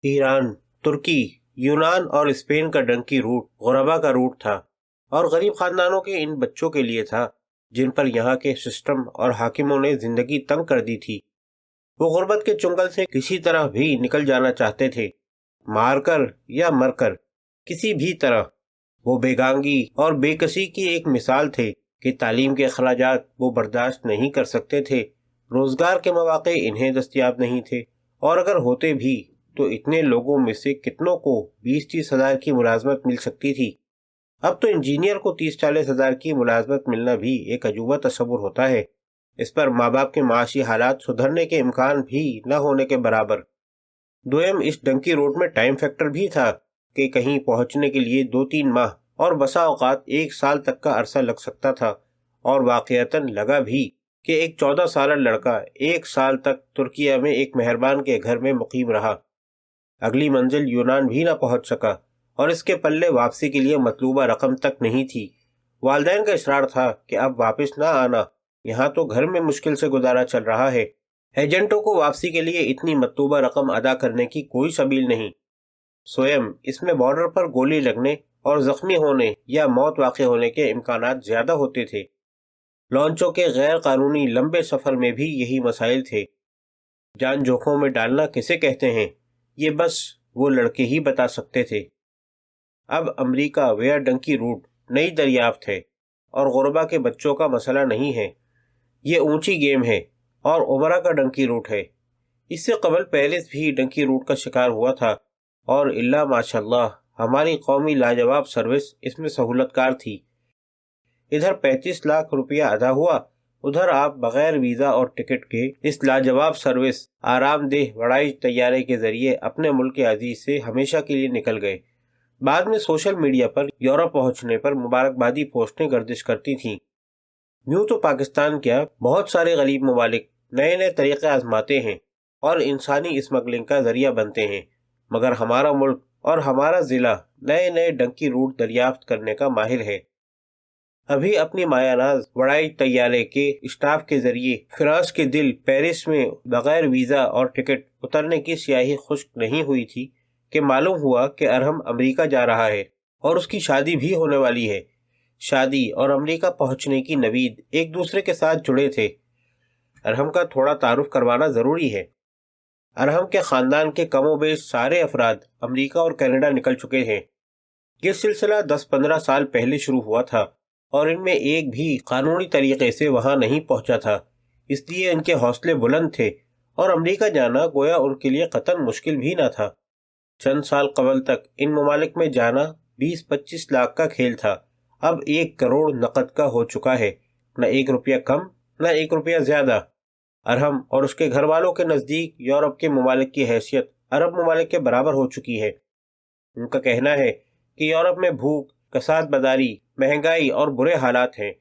ایران، ترکی، یونان اور اسپین کا ڈنکی روٹ غربا کا روٹ تھا، اور غریب خاندانوں کے ان بچوں کے لیے تھا جن پر یہاں کے سسٹم اور حاکموں نے زندگی تنگ کر دی تھی۔ وہ غربت کے چنگل سے کسی طرح بھی نکل جانا چاہتے تھے، مار کر یا مر کر، کسی بھی طرح۔ وہ بیگانگی اور بے کسی کی ایک مثال تھے کہ تعلیم کے اخراجات وہ برداشت نہیں کر سکتے تھے، روزگار کے مواقع انہیں دستیاب نہیں تھے، اور اگر ہوتے بھی تو اتنے لوگوں میں سے کتنوں کو 20-30 ہزار کی ملازمت مل سکتی تھی۔ اب تو انجینئر کو 30-40 ہزار کی ملازمت ملنا بھی ایک عجوبہ تصور ہوتا ہے، اس پر ماں باپ کے معاشی حالات سدھرنے کے امکان بھی نہ ہونے کے برابر۔ دوئم، اس ڈنکی روڈ میں ٹائم فیکٹر بھی تھا کہ کہیں پہنچنے کے لیے 2-3 ماہ اور بسا اوقات 1 سال تک کا عرصہ لگ سکتا تھا، اور واقعتاً لگا بھی کہ ایک 14 سالہ لڑکا 1 سال تک ترکیہ میں ایک مہربان کے گھر میں مقیم رہا۔ اگلی منزل یونان بھی نہ پہنچ سکا، اور اس کے پلے واپسی کے لیے مطلوبہ رقم تک نہیں تھی۔ والدین کا اصرار تھا کہ اب واپس نہ آنا، یہاں تو گھر میں مشکل سے گزارا چل رہا ہے، ایجنٹوں کو واپسی کے لیے اتنی مطلوبہ رقم ادا کرنے کی کوئی سبیل نہیں۔ سوئم، اس میں بارڈر پر گولی لگنے اور زخمی ہونے یا موت واقع ہونے کے امکانات زیادہ ہوتے تھے۔ لانچوں کے غیر قانونی لمبے سفر میں بھی یہی مسائل تھے۔ جان جوکھوں میں ڈالنا کسے کہتے ہیں، یہ بس وہ لڑکے ہی بتا سکتے تھے۔ اب امریکہ ویا ڈنکی روٹ نئی دریافت ہے، اور غربا کے بچوں کا مسئلہ نہیں ہے، یہ اونچی گیم ہے، اور عمرہ کا ڈنکی روٹ ہے۔ اس سے قبل پیرس بھی ڈنکی روٹ کا شکار ہوا تھا، اور اللہ ماشاءاللہ ہماری قومی لاجواب سروس اس میں سہولت کار تھی۔ ادھر 35 لاکھ روپیہ ادا ہوا، ادھر آپ بغیر ویزا اور ٹکٹ کے اس لاجواب سروس آرام دہ وڑائی طیارے کے ذریعے اپنے ملک عزیز سے ہمیشہ کے لیے نکل گئے۔ بعد میں سوشل میڈیا پر یورپ پہنچنے پر مبارکبادی پوسٹیں گردش کرتی تھیں۔ یوں تو پاکستان کیا، بہت سارے غریب ممالک نئے نئے طریقے آزماتے ہیں اور انسانی اسمگلنگ کا ذریعہ بنتے ہیں، مگر ہمارا ملک اور ہمارا ضلع نئے نئے ڈنکی روٹ دریافت کرنے کا ماہر ہے۔ ابھی اپنی مایہ ناز وڑائی طیارے کے اسٹاف کے ذریعے فرانس کے دل پیرس میں بغیر ویزا اور ٹکٹ اترنے کی سیاہی خشک نہیں ہوئی تھی کہ معلوم ہوا کہ ارحم امریکہ جا رہا ہے، اور اس کی شادی بھی ہونے والی ہے۔ شادی اور امریکہ پہنچنے کی نوید ایک دوسرے کے ساتھ جڑے تھے۔ ارحم کا تھوڑا تعارف کروانا ضروری ہے۔ ارحم کے خاندان کے کم و بیش سارے افراد امریکہ اور کینیڈا نکل چکے ہیں۔ یہ سلسلہ 10-15 سال پہلے شروع ہوا تھا، اور ان میں ایک بھی قانونی طریقے سے وہاں نہیں پہنچا تھا، اس لیے ان کے حوصلے بلند تھے، اور امریکہ جانا گویا ان کے لیے قطعاً مشکل بھی نہ تھا۔ چند سال قبل تک ان ممالک میں جانا 20-25 لاکھ کا کھیل تھا، اب 1 کروڑ نقد کا ہو چکا ہے، نہ 1 روپیہ کم نہ 1 روپیہ زیادہ۔ ارحم اور اس کے گھر والوں کے نزدیک یورپ کے ممالک کی حیثیت عرب ممالک کے برابر ہو چکی ہے۔ ان کا کہنا ہے کہ یورپ میں بھوک، کساد بداری، مہنگائی اور برے حالات ہیں۔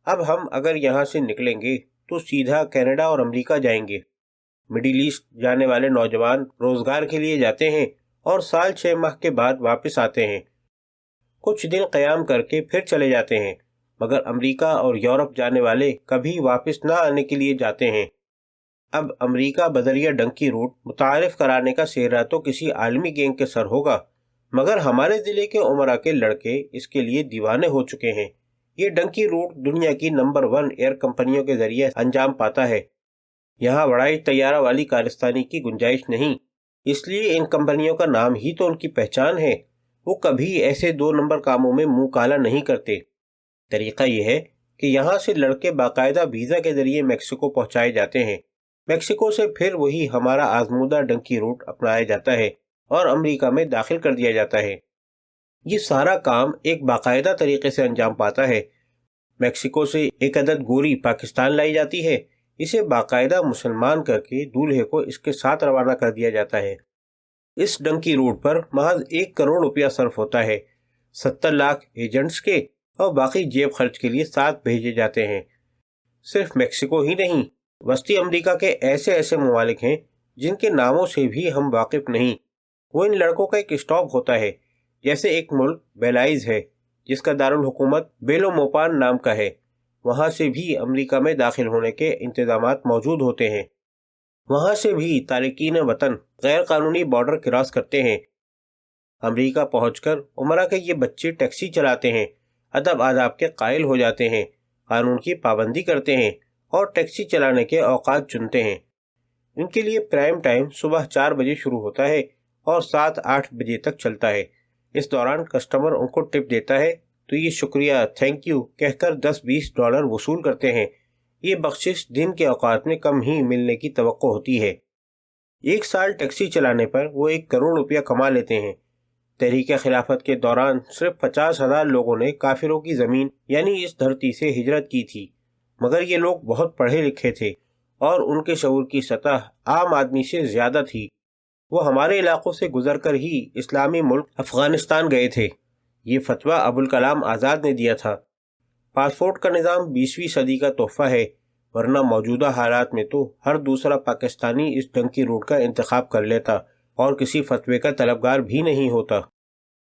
اب ہم اگر یہاں سے نکلیں گے تو سیدھا کینیڈا اور امریکہ جائیں گے۔ مڈل ایسٹ جانے والے نوجوان روزگار کے لیے جاتے ہیں اور سال 6 ماہ کے بعد واپس آتے ہیں، کچھ دن قیام کر کے پھر چلے جاتے ہیں، مگر امریکہ اور یورپ جانے والے کبھی واپس نہ آنے کے لیے جاتے ہیں۔ اب امریکہ بذریعہ ڈنکی روٹ متعارف کرانے کا سہرا تو کسی عالمی گینگ کے سر ہوگا، مگر ہمارے ضلع کے عمرہ کے لڑکے اس کے لیے دیوانے ہو چکے ہیں۔ یہ ڈنکی روٹ دنیا کی نمبر 1 ایئر کمپنیوں کے ذریعے انجام پاتا ہے۔ یہاں وڑائی طیارہ والی کارستانی کی گنجائش نہیں، اس لیے ان کمپنیوں کا نام ہی تو ان کی پہچان ہے۔ وہ کبھی ایسے 2 نمبر کاموں میں منہ کالا نہیں کرتے۔ طریقہ یہ ہے کہ یہاں سے لڑکے باقاعدہ ویزا کے ذریعے میکسیکو پہنچائے جاتے ہیں، میکسیکو سے پھر وہی ہمارا آزمودہ ڈنکی روٹ اپنایا جاتا ہے اور امریکہ میں داخل کر دیا جاتا ہے۔ یہ سارا کام ایک باقاعدہ طریقے سے انجام پاتا ہے۔ میکسیکو سے ایک عدد گوری پاکستان لائی جاتی ہے، اسے باقاعدہ مسلمان کر کے دولہے کو اس کے ساتھ روانہ کر دیا جاتا ہے۔ اس ڈنکی روٹ پر محض 1 کروڑ روپیہ صرف ہوتا ہے، 70 لاکھ ایجنٹس کے، اور باقی جیب خرچ کے لیے ساتھ بھیجے جاتے ہیں۔ صرف میکسیکو ہی نہیں، وسطی امریکہ کے ایسے ممالک ہیں جن کے ناموں سے بھی ہم واقف نہیں۔ وہ ان لڑکوں کا ایک اسٹاپ ہوتا ہے، جیسے ایک ملک بیلائز ہے جس کا دارالحکومت بیلو موپان نام کا ہے، وہاں سے بھی امریکہ میں داخل ہونے کے انتظامات موجود ہوتے ہیں۔ وہاں سے بھی تارکین وطن غیر قانونی بارڈر کراس کرتے ہیں۔ امریکہ پہنچ کر عمرہ کے یہ بچے ٹیکسی چلاتے ہیں، ادب آداب کے قائل ہو جاتے ہیں، قانون کی پابندی کرتے ہیں اور ٹیکسی چلانے کے اوقات چنتے ہیں۔ ان کے لیے پرائم ٹائم صبح 4 بجے شروع ہوتا ہے اور 7-8 بجے تک چلتا ہے۔ اس دوران کسٹمر ان کو ٹپ دیتا ہے تو یہ شکریہ، تھینک یو کہہ کر $10-20 وصول کرتے ہیں۔ یہ بخشش دن کے اوقات میں کم ہی ملنے کی توقع ہوتی ہے۔ 1 سال ٹیکسی چلانے پر وہ 1 کروڑ روپیہ کما لیتے ہیں۔ تحریک خلافت کے دوران صرف 50,000 لوگوں نے کافروں کی زمین یعنی اس دھرتی سے ہجرت کی تھی، مگر یہ لوگ بہت پڑھے لکھے تھے اور ان کے شعور کی سطح عام آدمی سے زیادہ تھی۔ وہ ہمارے علاقوں سے گزر کر ہی اسلامی ملک افغانستان گئے تھے۔ یہ فتویٰ ابوالکلام آزاد نے دیا تھا۔ پاسپورٹ کا نظام 20ویں صدی کا تحفہ ہے، ورنہ موجودہ حالات میں تو ہر دوسرا پاکستانی اس ڈنکی روٹ کا انتخاب کر لیتا اور کسی فتوے کا طلبگار بھی نہیں ہوتا۔